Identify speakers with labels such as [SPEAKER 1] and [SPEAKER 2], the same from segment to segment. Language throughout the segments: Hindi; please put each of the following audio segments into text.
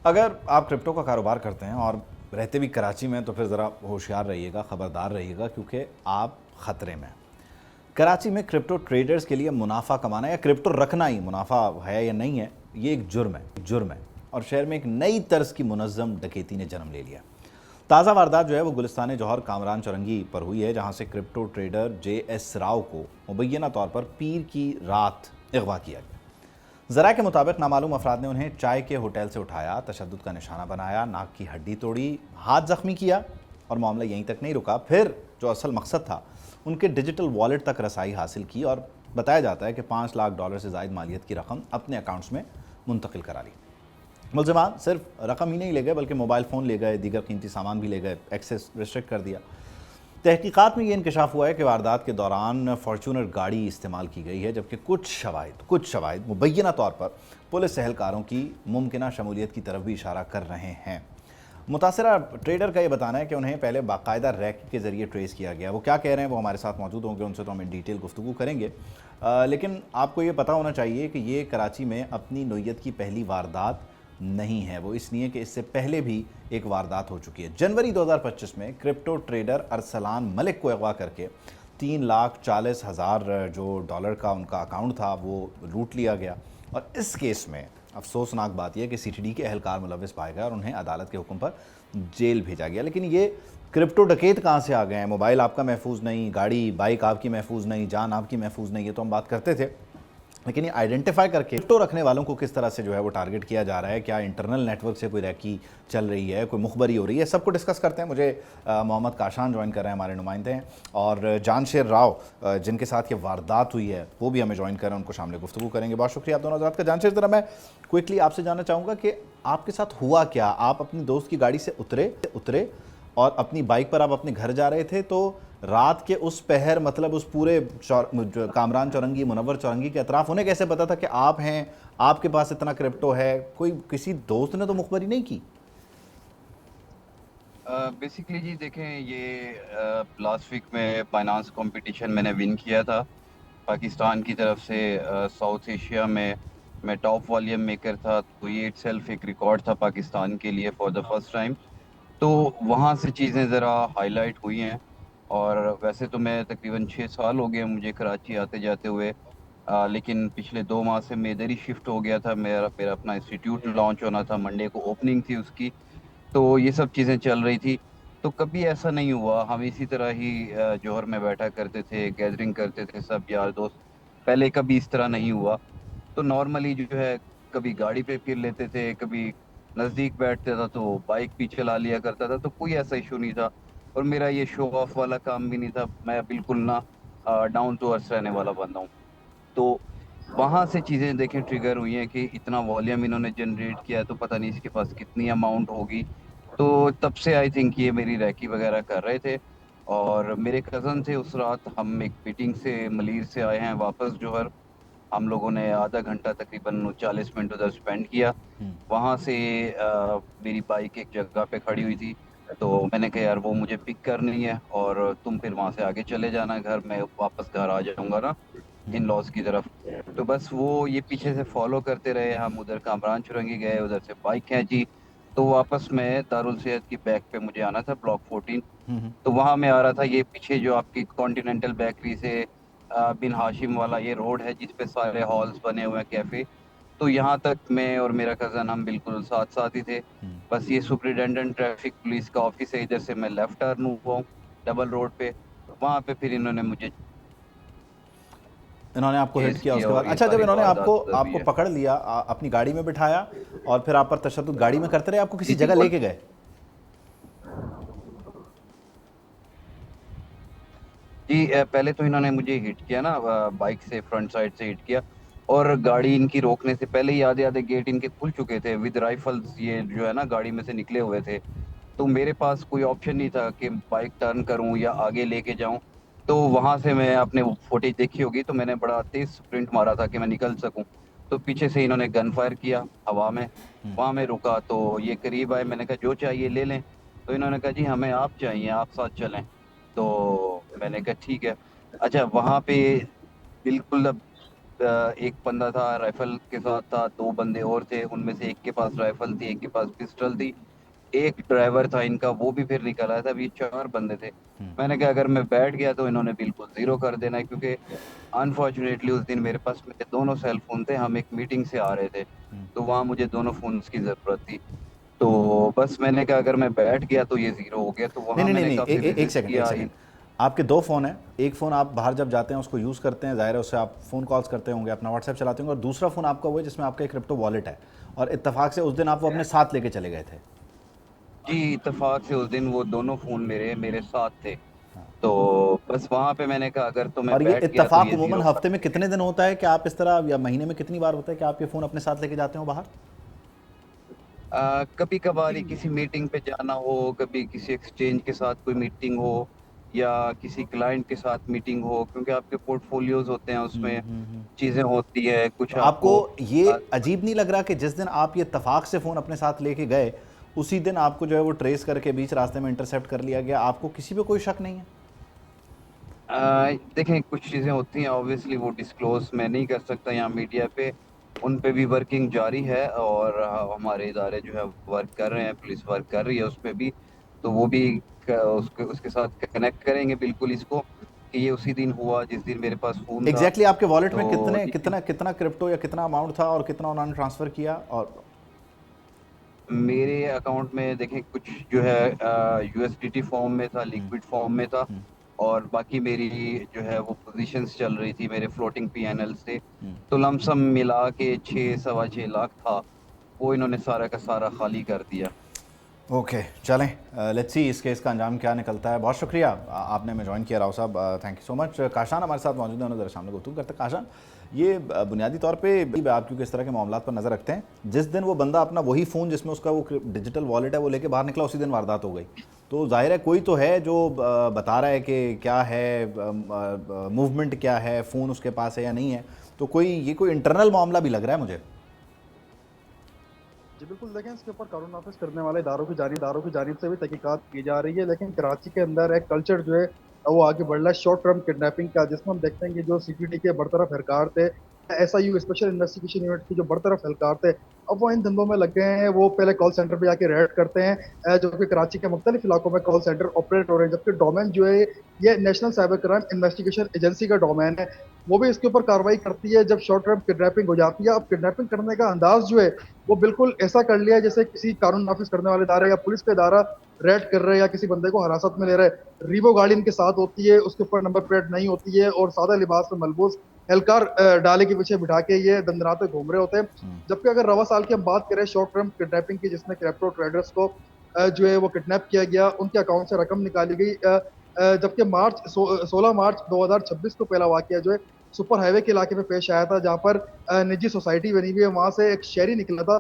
[SPEAKER 1] अगर आप क्रिप्टो का कारोबार करते हैं और रहते भी कराची में तो फिर ज़रा होशियार रहिएगा, ख़बरदार रहिएगा, क्योंकि आप ख़तरे में हैं। कराची में क्रिप्टो ट्रेडर्स के लिए मुनाफा कमाना या क्रिप्टो रखना ही मुनाफा है या नहीं है, ये एक जुर्म है। और शहर में एक नई तर्ज की मुनज़्ज़म डकैती ने जन्म ले लिया। ताज़ा वारदात जो है वो गुलिस्तान जौहर कामरान चौरंगी पर हुई है, जहाँ से क्रिप्टो ट्रेडर JS राव को मुबैना तौर पर पीर की रात अगवा किया गया। ज़रा के मुताबिक नामालूम अफराद ने उन्हें चाय के होटल से उठाया, तशद्दुद का निशाना बनाया, नाक की हड्डी तोड़ी, हाथ ज़ख्मी किया और मामला यहीं तक नहीं रुका। फिर जो असल मकसद था, उनके डिजिटल वॉलेट तक रसाई हासिल की और बताया जाता है कि $5 लाख से ज़ायद मालियत की रकम अपने अकाउंट्स में मुंतकिल करा ली। मुलज़िमान सिर्फ रकम ही नहीं ले गए बल्कि मोबाइल फ़ोन ले गए, दीगर कीमती सामान भी ले गए, एक्सेस रिस्ट्रिक्ट कर दिया। तहकीकात में ये इंकशाफ हुआ है कि वारदात के दौरान फॉर्चूनर गाड़ी इस्तेमाल की गई है, जबकि कुछ शवाहिद मुबैना तौर पर पुलिस एहलकारों की मुमकिना शमूलियत की तरफ भी इशारा कर रहे हैं। मुतासरा ट्रेडर का ये बताना है कि उन्हें पहले बाकायदा रैक के ज़रिए ट्रेस किया गया। वो क्या कह रहे हैं वो हमारे साथ मौजूद होंगे, उनसे तो हम डिटेल गुफ्तगू करेंगे। लेकिन आपको ये पता होना चाहिए कि ये कराची में अपनी नोयत की पहली वारदात नहीं है। वो इसलिए कि इससे पहले भी एक वारदात हो चुकी है। जनवरी 2025 में क्रिप्टो ट्रेडर अरसलान मलिक को अगवा करके $3,40,000 जो डॉलर का उनका अकाउंट था वो लूट लिया गया। और इस केस में अफसोसनाक बात यह है कि CTD के एहलकार मुलविस पाए गए और उन्हें अदालत के हुक्म पर जेल भेजा गया। लेकिन ये क्रिप्टो डकैत कहाँ से आ गए हैं? मोबाइल आपका महफूज नहीं, गाड़ी बाइक आपकी महफूज नहीं, जान आपकी महफूज नहीं, ये तो हम बात करते थे। लेकिन ये आइडेंटिफाई करके क्रिप्टो रखने वालों को किस तरह से जो है वो टारगेट किया जा रहा है, क्या इंटरनल नेटवर्क से कोई रैकी चल रही है, कोई मुखबरी हो रही है, सबको डिस्कस करते हैं। मुझे मोहम्मद काशान ज्वाइन कर रहे हैं, हमारे नुमाइंदे हैं, और जानशेर राव जिनके साथ ये वारदात हुई है वो भी हमें ज्वाइन कर रहे हैं, उनको शामिल गुफ्तगू करेंगे। बहुत शुक्रिया आप दोनों हज़रात का। जानशेर, ज़रा मैं क्विकली आपसे जानना चाहूँगा कि आपके साथ हुआ क्या? आप अपनी दोस्त की गाड़ी से उतरे और अपनी बाइक पर आप अपने घर जा रहे थे, तो रात के उस पहर, मतलब उस पूरे कामरान चौरंगी, मुनव्वर चौरंगी के अतराफ उन्हें कैसे पता था कि आप हैं, आपके पास इतना क्रिप्टो है? कोई किसी दोस्त ने तो मुखबरी नहीं की?
[SPEAKER 2] बेसिकली जी देखें, ये लास्ट वीक में फाइनेंस कंपटीशन मैंने विन किया था पाकिस्तान की तरफ से। साउथ एशिया में मैं टॉप वॉल्यूम मेकर था, तो ये इटसेल्फ एक रिकॉर्ड था पाकिस्तान के लिए फॉर द फर्स्ट टाइम। तो वहाँ से चीज़ें ज़रा हाईलाइट हुई हैं। और वैसे तो मैं तकरीबन 6 साल हो गए मुझे कराची आते जाते हुए, लेकिन पिछले 2 माह से मैं इधर ही शिफ्ट हो गया था। मेरा मेरा अपना इंस्टीट्यूट लॉन्च होना था, मंडे को ओपनिंग थी उसकी, तो ये सब चीज़ें चल रही थी। तो कभी ऐसा नहीं हुआ, हम इसी तरह ही जौहर में बैठा करते थे, गैदरिंग करते थे सब यार दोस्त। पहले कभी इस तरह नहीं हुआ। तो नॉर्मली जो है, कभी गाड़ी पे फिर लेते थे, कभी नज़दीक बैठते था तो बाइक भी चला लिया करता था, तो कोई ऐसा इशू नहीं था। और मेरा ये शो ऑफ वाला काम भी नहीं था, मैं बिल्कुल ना डाउन टू अर्थ रहने वाला बंदा हूँ। तो वहाँ से चीज़ें देखें ट्रिगर हुई हैं कि इतना वॉल्यूम इन्होंने जनरेट किया है, तो पता नहीं इसके पास कितनी अमाउंट होगी। तो तब से आई थिंक ये मेरी रैकी वगैरह कर रहे थे। और मेरे कज़न थे उस रात, हम एक मीटिंग से मलीर से आए हैं वापस जौहर। हम लोगों ने आधा घंटा तकरीबन 40 मिनट उधर स्पेंड किया। वहाँ से मेरी बाइक एक जगह पे खड़ी हुई थी, तो मैंने कहा यार वो मुझे पिक करनी है और तुम फिर वहाँ से आगे चले जाना घर, मैं वापस घर आ जाऊँगा ना इन लॉज की तरफ। तो बस वो ये पीछे से फॉलो करते रहे, हम उधर कामरान चुरंगी गए, उधर से बाइक खींची, तो वापस में दारुल सेहत की बैक पे मुझे आना था, ब्लॉक 14। तो वहाँ मैं आ रहा था, ये पीछे जो आपकी कॉन्टिनेंटल बेकरी से बिन हाशिम वाला ये रोड है जिस पे सारे हॉल्स बने हुए हैं, कैफे, तो यहाँ तक मैं और मेरा कज़न हम बिल्कुल साथ साथ ही थे। बस ये सुपरिटेंडेंट ट्रैफिक पुलिस का ऑफिस है, इधर से मैं लेफ्ट टर्न हुआ हूँ डबल रोड पे, वहाँ पे फिर इन्होंने मुझे
[SPEAKER 1] इन्होंने आपको हिट
[SPEAKER 2] चेज़
[SPEAKER 1] किया
[SPEAKER 2] किया
[SPEAKER 1] उसके बाद?
[SPEAKER 2] और ये
[SPEAKER 1] अच्छा, जब
[SPEAKER 2] सारी
[SPEAKER 1] इन्होंने
[SPEAKER 2] वारदात
[SPEAKER 1] आपको
[SPEAKER 2] हुई
[SPEAKER 1] आपको
[SPEAKER 2] है।
[SPEAKER 1] पकड़ लिया, अपनी गाड़ी में बिठाया और फिर आप पर तशद्दुद गाड़ी में करते रहे, आपको
[SPEAKER 2] जी
[SPEAKER 1] किसी
[SPEAKER 2] जी
[SPEAKER 1] जगह
[SPEAKER 2] बोल।
[SPEAKER 1] लेके गए?
[SPEAKER 2] जी पहले तो इन्होंने मुझे हिट किया ना, बाइक से फ्रंट साइड से हिट किया। और गाड़ी इनकी रोकने से पहले ही आधे आधे गेट इनके खुल चुके थे विद राइफल्स, ये जो है ना गाड़ी में से निकले हुए थे। तो मेरे पास कोई ऑप्शन नहीं था कि बाइक टर्न करूं या आगे लेके जाऊं। तो वहां से मैं, आपने फुटेज देखी होगी, तो मैंने बड़ा तेज स्प्रिंट मारा था कि मैं निकल सकूं। तो पीछे से इन्होंने गन फायर किया हवा में। वहां मैं रुका तो ये करीब आए, मैंने कहा जो चाहिए ले लें। तो इन्होंने कहा जी हमें आप चाहिए, आप साथ चलें। तो मैंने कहा ठीक है। अच्छा, वहां पे बिल्कुल एक बंदा था राइफल के साथ था, दो बंदे और थे, उनमें से एक के पास राइफल थी, एक के पास पिस्टल थी, एक ड्राइवर था इनका, वो भी फिर निकल आया था। अभी चार बंदे थे। मैंने कहा अगर मैं बैठ गया तो इन्होंने बिल्कुल जीरो कर देना है, क्योंकि अनफॉर्चुनेटली उस दिन मेरे पास मेरे दोनों सेल फोन थे, हम एक मीटिंग से आ रहे थे, तो वहाँ मुझे दोनों फोन की जरूरत थी। तो बस मैंने कहा अगर मैं बैठ गया तो ये जीरो हो गया, तो
[SPEAKER 1] नहीं
[SPEAKER 2] वहाँ
[SPEAKER 1] नहीं नहीं
[SPEAKER 2] मैंने
[SPEAKER 1] नहीं,
[SPEAKER 2] काफी
[SPEAKER 1] एक
[SPEAKER 2] रेजिस्ट
[SPEAKER 1] सेकंड, एक
[SPEAKER 2] किया।
[SPEAKER 1] सेकंड। आपके दो फ़ोन हैं, एक फ़ोन आप बाहर जब जाते हैं उसको यूज़ करते हैं, ज़ाहिर है उससे आप फ़ोन कॉल्स करते होंगे, अपना व्हाट्सएप चलाते होंगे, और दूसरा फ़ोन आपका वो है जिसमें आपका एक क्रिप्टो वॉलेट है, और इत्तेफाक से उस दिन आप वो अपने साथ लेके चले गए थे।
[SPEAKER 2] जी, इत्तेफाक से उस दिन वो दोनों फोन मेरे मेरे साथ थे। तो बस वहां पे मैंने कहा अगर तो मैं
[SPEAKER 1] और ये
[SPEAKER 2] बैठ गया तो
[SPEAKER 1] इत्तेफाक
[SPEAKER 2] ये
[SPEAKER 1] उमूमन
[SPEAKER 2] जीरो कर
[SPEAKER 1] हफ्ते में
[SPEAKER 2] देंगे।
[SPEAKER 1] कितने दिन होता है कि आप इस तरह, या महीने में कितनी बार होता है कि आप ये फ़ोन अपने साथ लेके जाते हो बाहर?
[SPEAKER 2] कभी कभार ही किसी मीटिंग पे जाना हो, कभी किसी एक्सचेंज के साथ कोई मीटिंग हो, या किसी क्लाइंट के साथ मीटिंग हो, क्योंकि आपके पोर्टफोलियोज होते हैं, उसमें चीजें होती है कुछ
[SPEAKER 1] तो आपको
[SPEAKER 2] आपको।
[SPEAKER 1] ये
[SPEAKER 2] अ,
[SPEAKER 1] अजीब नहीं लग रहा कि जिस दिन आप ये इत्तेफाक से फ़ोन अपने साथ लेके गए, उसी दिन आपको जो है वो ट्रेस करके बीच रास्ते में इंटरसेप्ट कर लिया गया? आपको किसी पे कोई शक नहीं है?
[SPEAKER 2] देखें कुछ चीज़ें होती हैं ऑब्वियसली वो डिस्क्लोज मैं नहीं कर सकता यहाँ मीडिया पे, उन पे भी वर्किंग जारी है, और हमारे इदारे जो है वर्क कर रहे हैं, पुलिस वर्क कर रही है उस पे भी। तो वो भी उसके उसके साथ कनेक्ट करेंगे बिल्कुल इसको, कि ये उसी दिन हुआ जिस दिन मेरे पास फ़ोन था।
[SPEAKER 1] एग्जैक्टली आपके वॉलेट में
[SPEAKER 2] तो
[SPEAKER 1] कितने
[SPEAKER 2] ये
[SPEAKER 1] कितना कितना क्रिप्टो या कितना अमाउंट था, और कितना उन्होंने ट्रांसफ़र किया? और
[SPEAKER 2] मेरे अकाउंट में देखें कुछ जो है यूएसडीटी फॉर्म में था, लिक्विड फॉर्म में था, और बाकी मेरी जो है वो पोजीशंस चल रही थी मेरे फ्लोटिंग पीएनएल से। तो लमसम मिला के 6 सवा 6 लाख था, वो इन्होंने सारा का सारा खाली कर दिया।
[SPEAKER 1] ओके, चलें, लेट्स सी इस केस का अंजाम क्या निकलता है। बहुत शुक्रिया आपने हमें ज्वाइन किया राव साहब, thank you so much. Kashan हमारे साथ मौजूद है, उन्होंने ज़रा सामने गुफ्तगू करते हैं। काशान, ये बुनियादी तौर पे आप क्योंकि इस तरह के मामलों पर नज़र रखते हैं, जिस दिन वो बंदा अपना वही फ़ोन जिसमें उसका वो डिजिटल वॉलेट है वो लेके बाहर निकला, उसी दिन वारदात हो गई, तो जाहिर है कोई तो है जो बता रहा है कि क्या है, मूवमेंट क्या है, फ़ोन उसके पास है या नहीं है, तो कोई ये कोई इंटरनल मामला भी लग रहा है मुझे।
[SPEAKER 3] जी बिल्कुल, देखें इसके ऊपर कानून नाफिज करने वाले इदारों की जानिब से भी तहकीकात की जा रही है, लेकिन कराची के अंदर एक कल्चर जो है वो आगे बढ़ रहा है शॉर्ट टर्म किडनैपिंग का, जिसमें हम देखते हैं कि जो सीपीडी के बरतरफ एहलकार थे, एसआईयू स्पेशल इन्वेस्टिगेशन यूनिट की जो बरतरफ एहलकार थे, अब वो इन धंधों में लग गए हैं। वो पहले कॉल सेंटर पे जाके रेड करते हैं, जो कि कराची के मुख्तलिफ इलाकों में कॉल सेंटर ऑपरेट हो रहे हैं, जबकि डोमेन जो है ये national cyber crime investigation agency का डोमेन है। वो भी इसके ऊपर कार्रवाई करती है जब शॉर्ट टर्म किडनैपिंग हो जाती है। अब किडनैपिंग करने का अंदाज जो है वो बिल्कुल ऐसा कर लिया जैसे किसी कानून नाफिज करने वाले इदारे या पुलिस का इदारा रेड कर रहे हैं या किसी बंदे को हिरासत में ले रहे हैं। रीवो गाड़ी इनके साथ होती है, उसके ऊपर नंबर प्लेट नहीं होती है, और सादा लिबास में मलबूस एहलकार डाले के पीछे बिठा के ये दंदनाते घूम रहे होते हैं। जबकि अगर रवा साल की हम बात करें शॉर्ट टर्म किडनैपिंग की, जिसमें क्रिप्टो ट्रेडर्स को जो है वो किडनैप किया गया, उनके अकाउंट से रकम निकाली गई, जबकि 16 मार्च 2026 को पहला वाकया जो है सुपर हाईवे के इलाके में पेश आया था, जहां पर निजी सोसाइटी बनी हुई है, वहां से एक शहरी निकला था।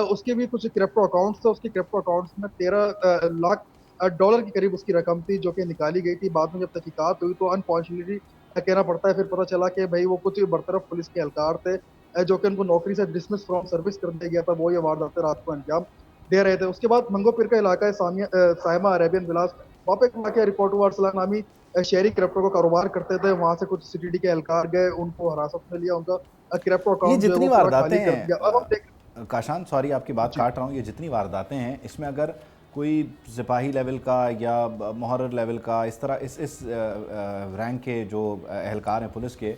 [SPEAKER 3] उसके भी कुछ क्रिप्टो अकाउंट्स थे, उसके क्रिप्टो अकाउंट्स में 13 लाख डॉलर के करीब उसकी रकम थी, जो कि निकाली गई थी। बाद में जब तहकीकात हुई तो अनफॉर्चुनेटली कहना पड़ता है, फिर पता चला कि भाई वो कुछ बरतरफ पुलिस के एहलकार थे, जो कि उनको नौकरी से डिसमिस फ्रॉम सर्विस कर दिया गया था, वो ये वारदात रात को अंजाम दे रहे थे। उसके बाद मंगो पीर का इलाका है, साइमा अरेबियन विलास, वहाँ पे एक वाकया रिपोर्ट हुआ। अरसलान नामी शहरी क्रिप्टो का कारोबार करते थे, वहां से कुछ सीटीडी के एहलकार गए, उनको हिरासत में लिया, उनका क्रिप्टो
[SPEAKER 1] ये
[SPEAKER 3] अकाउंट जो है
[SPEAKER 1] जितनी
[SPEAKER 3] वो पूरा
[SPEAKER 1] वारदातें
[SPEAKER 3] खाली कर दिया। अब हम देख
[SPEAKER 1] हैं काशान, सॉरी आपकी बात
[SPEAKER 3] जी
[SPEAKER 1] काट रहा हूँ, ये जितनी वारदातें हैं इसमें अगर कोई सिपाही लेवल का या मुहर्रर लेवल का, इस तरह इस रैंक के जो एहलकार हैं पुलिस के,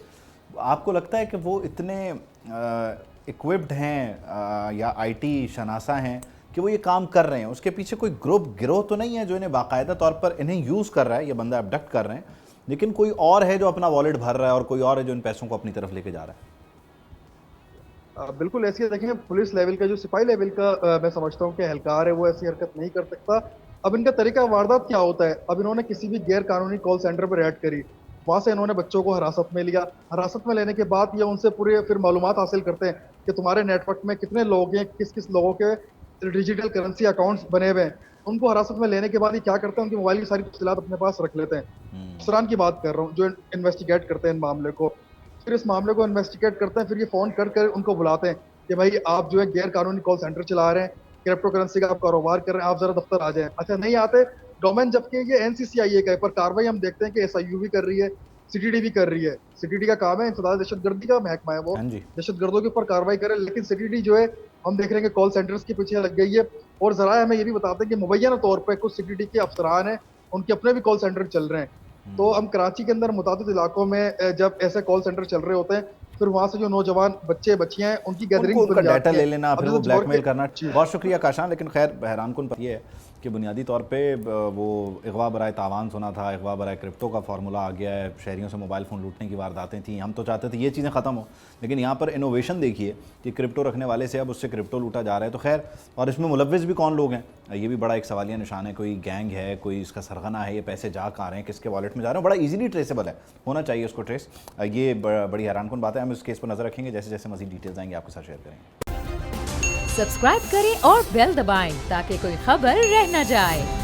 [SPEAKER 1] आपको लगता है कि वो इतने इक्विप्ड हैं या आईटी शनासा हैं कि वो ये काम कर रहे हैं? उसके पीछे कोई गिरोह तो नहीं है जो इन्हें बाकायदा तौर पर इन्हें यूज़ कर रहा है, ये बंदा अबडक्ट कर रहे हैं, लेकिन कोई और है जो अपना वॉलेट भर रहा है और कोई और है जो इन पैसों को अपनी तरफ लेके जा रहा है?
[SPEAKER 3] बिल्कुल ऐसी देखें, पुलिस लेवल का जो सिपाही लेवल का मैं समझता हूँ कि एहलकार है, वो ऐसी हरकत नहीं कर सकता। अब इनका तरीका वारदात क्या होता है, अब इन्होंने किसी भी गैर कानूनी कॉल सेंटर पर रेड करी, वहां से इन्होंने बच्चों को हिरासत में लिया। हिरासत में लेने के बाद ये उनसे पूरे फिर मालूमात हासिल करते हैं कि तुम्हारे नेटवर्क में कितने लोग हैं, किस किस लोगों के डिजिटल करेंसी अकाउंट्स बने हुए हैं। उनको हिरासत में लेने के बाद ये क्या करते हैं, उनकी मोबाइल की सारी तफसीलात अपने पास रख लेते हैं। अफसरान की बात कर रहा हूँ जो इन्वेस्टिगेट करते हैं इन मामले को, फिर इस मामले को इन्वेस्टिगेट करते हैं, फिर ये फोन कर कर उनको बुलाते हैं कि भाई आप जो है गैर कानूनी कॉल सेंटर चला रहे हैं, क्रिप्टो करेंसी का आप कारोबार कर रहे हैं, आप जरा दफ्तर आ जाएं। अच्छा नहीं आते, डोमेन जबकि ये एनसीसीआईए का है, पर कार्रवाई हम देखते हैं कि एसआईयू भी कर रही है, सीटीडी भी कर रही है। सीटीडी का काम है, इंसदाद दहशतगर्दी का महकमा है, वो
[SPEAKER 1] हाँ जी।
[SPEAKER 3] दहशतगर्दों के ऊपर कार्रवाई करे। लेकिन सीटीडी जो है हम देख रहे हैं कि कॉल सेंटर्स के पीछे लग गई है। और जरा हमें ये भी बताते हैं कि मुबैना तौर पर कुछ सीटीडी के अफसरान हैं, उनके अपने भी कॉल सेंटर चल रहे हैं। तो हम कराची के अंदर मुताबिक इलाकों में जब ऐसे कॉल सेंटर चल रहे होते हैं, फिर वहां से जो नौजवान बच्चे बच्चियां हैं उनकी गैदरिंग
[SPEAKER 1] उनका
[SPEAKER 3] बन जाती
[SPEAKER 1] डाटा
[SPEAKER 3] है।
[SPEAKER 1] ले लेना,
[SPEAKER 3] अब
[SPEAKER 1] फिर
[SPEAKER 3] जैसे
[SPEAKER 1] वो
[SPEAKER 3] जोर
[SPEAKER 1] ब्लैकमेल
[SPEAKER 3] के-
[SPEAKER 1] करना।
[SPEAKER 3] जी।
[SPEAKER 1] बहुत शुक्रिया काशान, लेकिन खैर हैरानकुन पर ये है कि बुनियादी तौर पे वो अगवा बराए तावान सुना था, अगवा बराए क्रिप्टो का फार्मूला आ गया है, शहरियों से मोबाइल फ़ोन लूटने की वारदातें थी। हम तो चाहते थे ये चीज़ें ख़त्म हो, लेकिन यहाँ पर इनोवेशन देखिए कि क्रिप्टो रखने वाले से अब उससे क्रिप्टो लूटा जा रहा है। तो खैर, और इसमें मुलव्विस भी कौन लोग हैं, ये भी बड़ा एक सवालिया निशान है। कोई गैंग है, कोई इसका सरगना है, ये पैसे जा कहाँ रहे हैं, किसके वॉलेट में जा रहे हैं, बड़ा ईजिली ट्रेसेबल है, होना चाहिए उसको ट्रेस। ये बड़ी हैरानकुन बात है। हम इस केस पर नज़र रखेंगे, जैसे जैसे मज़ीद डिटेल्स आएंगे आपके साथ शेयर करेंगे।
[SPEAKER 4] सब्सक्राइब करें और बेल दबाएं ताकि कोई खबर रह न जाए।